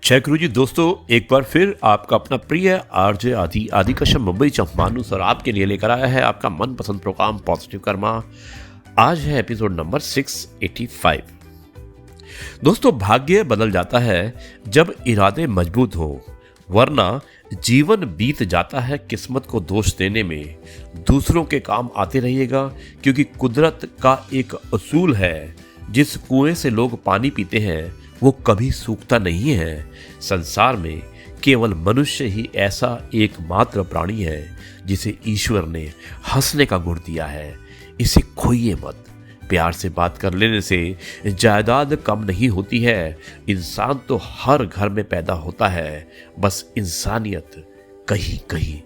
जय गुरु जी। दोस्तों, एक बार फिर आपका अपना प्रिय आरजे आदि कश्यप मुंबई चंपानुस और आपके लिए लेकर आया है आपका मनपसंद प्रोग्राम पॉजिटिव कर्मा। आज है एपिसोड नंबर 685। दोस्तों, भाग्य बदल जाता है जब इरादे मजबूत हो, वरना जीवन बीत जाता है किस्मत को दोष देने में। दूसरों के काम आते रहिएगा, क्योंकि कुदरत का एक असूल है, जिस कुएं से लोग पानी पीते हैं वो कभी सूखता नहीं है। संसार में केवल मनुष्य ही ऐसा एकमात्र प्राणी है जिसे ईश्वर ने हंसने का गुण दिया है। इसे खोइए मत। प्यार से बात कर लेने से जायदाद कम नहीं होती है। इंसान तो हर घर में पैदा होता है, बस इंसानियत कहीं कहीं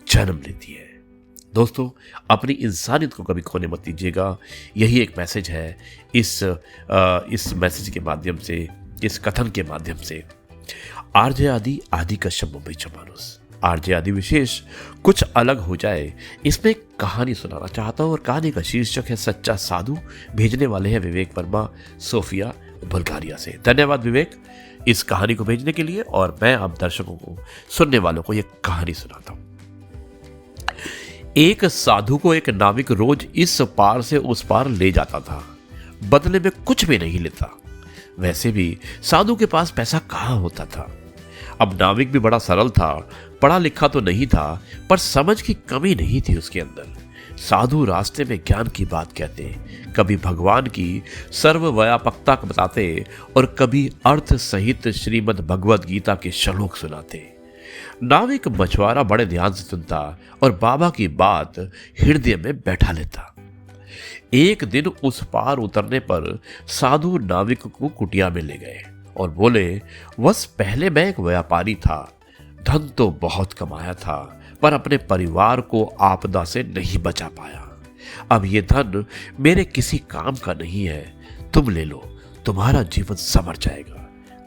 जन्म लेती है। दोस्तों, अपनी इंसानियत को कभी खोने मत दीजिएगा। यही एक मैसेज है इस मैसेज के माध्यम से, इस कथन के माध्यम से। आरजे आदि कश्यप मुंबई चंपानुस। आरजे आदि विशेष कुछ अलग हो जाए, इसमें एक कहानी सुनाना चाहता हूँ और कहानी का शीर्षक है सच्चा साधु। भेजने वाले हैं विवेक वर्मा, सोफिया, बुल्गारिया से। धन्यवाद विवेक इस कहानी को भेजने के लिए। और मैं अब दर्शकों को, सुनने वालों को यह कहानी सुनाता हूँ। एक साधु को एक नाविक रोज इस पार से उस पार ले जाता था, बदले में कुछ भी नहीं लेता। वैसे भी साधु के पास पैसा कहाँ होता था। अब नाविक भी बड़ा सरल था, पढ़ा लिखा तो नहीं था, पर समझ की कमी नहीं थी उसके अंदर। साधु रास्ते में ज्ञान की बात कहते, कभी भगवान की सर्वव्यापकता बताते और कभी अर्थ सहित श्रीमद् भगवद गीता के श्लोक सुनाते। नाविक मछुआरा बड़े ध्यान से सुनता और बाबा की बात हृदय में बैठा लेता। एक दिन उस पार उतरने पर साधु नाविक को कुटिया में ले गए और बोले, बस पहले मैं एक व्यापारी था, धन तो बहुत कमाया था, पर अपने परिवार को आपदा से नहीं बचा पाया। अब ये धन मेरे किसी काम का नहीं है, तुम ले लो, तुम्हारा जीवन संवर जाएगा,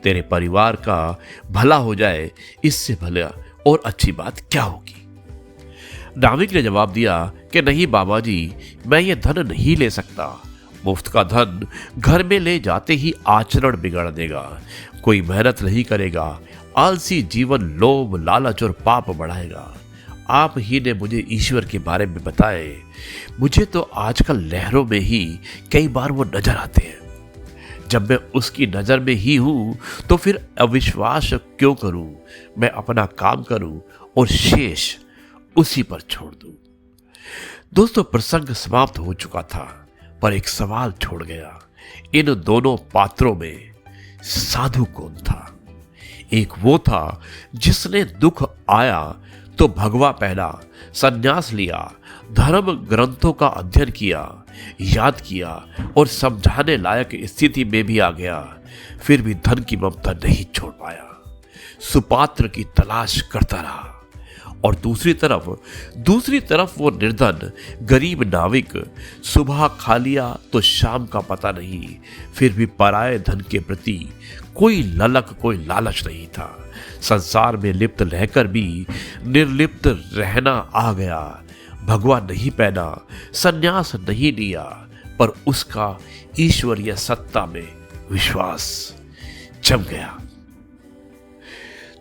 तेरे परिवार का भला हो जाए, इससे भला और अच्छी बात क्या होगी। नाविक ने जवाब दिया कि नहीं बाबा जी, मैं ये धन नहीं ले सकता। मुफ्त का धन घर में ले जाते ही आचरण बिगड़ देगा, कोई मेहनत नहीं करेगा, आलसी जीवन लोभ लालच और पाप बढ़ाएगा। आप ही ने मुझे ईश्वर के बारे में बताए, मुझे तो आजकल लहरों में ही कई बार वो नजर आते हैं। जब मैं उसकी नजर में ही हूं तो फिर अविश्वास क्यों करूं। मैं अपना काम करूं और शेष उसी पर छोड़ दूं। दोस्तों, प्रसंग समाप्त हो चुका था, पर एक सवाल छोड़ गया। इन दोनों पात्रों में साधु कौन था? एक वो था जिसने दुख आया तो भगवा पहना, संन्यास लिया, धर्म ग्रंथों का अध्ययन किया, याद किया और समझाने लायक स्थिति में भी आ गया, फिर भी धन की ममता नहीं छोड़ पाया, सुपात्र की तलाश करता रहा। और दूसरी तरफ वो निर्धन गरीब नाविक, सुबह खा लिया तो शाम का पता नहीं, फिर भी पराये धन के प्रति कोई ललक, कोई लालच नहीं था। संसार में लिप्त रहकर भी निर्लिप्त रहना आ गया। भगवा नहीं पहना, संन्यास नहीं लिया, पर उसका ईश्वरीय सत्ता में विश्वास जम गया।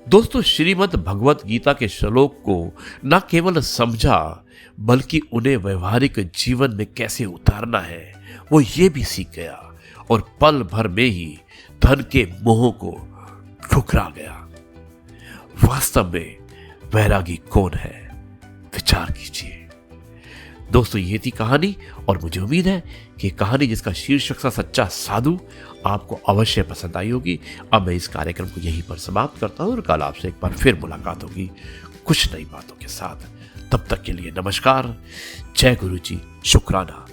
दोस्तों, श्रीमद् भगवत गीता के श्लोक को न केवल समझा, बल्कि उन्हें व्यवहारिक जीवन में कैसे उतारना है वो ये भी सीख गया और पल भर में ही धन के मोह को ठुकरा गया। वास्तव में वैरागी कौन है? विचार कीजिए। दोस्तों, ये थी कहानी और मुझे उम्मीद है कि कहानी जिसका शीर्षक था सच्चा साधु आपको अवश्य पसंद आई होगी। अब मैं इस कार्यक्रम को यहीं पर समाप्त करता हूँ और कल आपसे एक बार फिर मुलाकात होगी कुछ नई बातों के साथ। तब तक के लिए नमस्कार, जय गुरु जी, शुक्राना।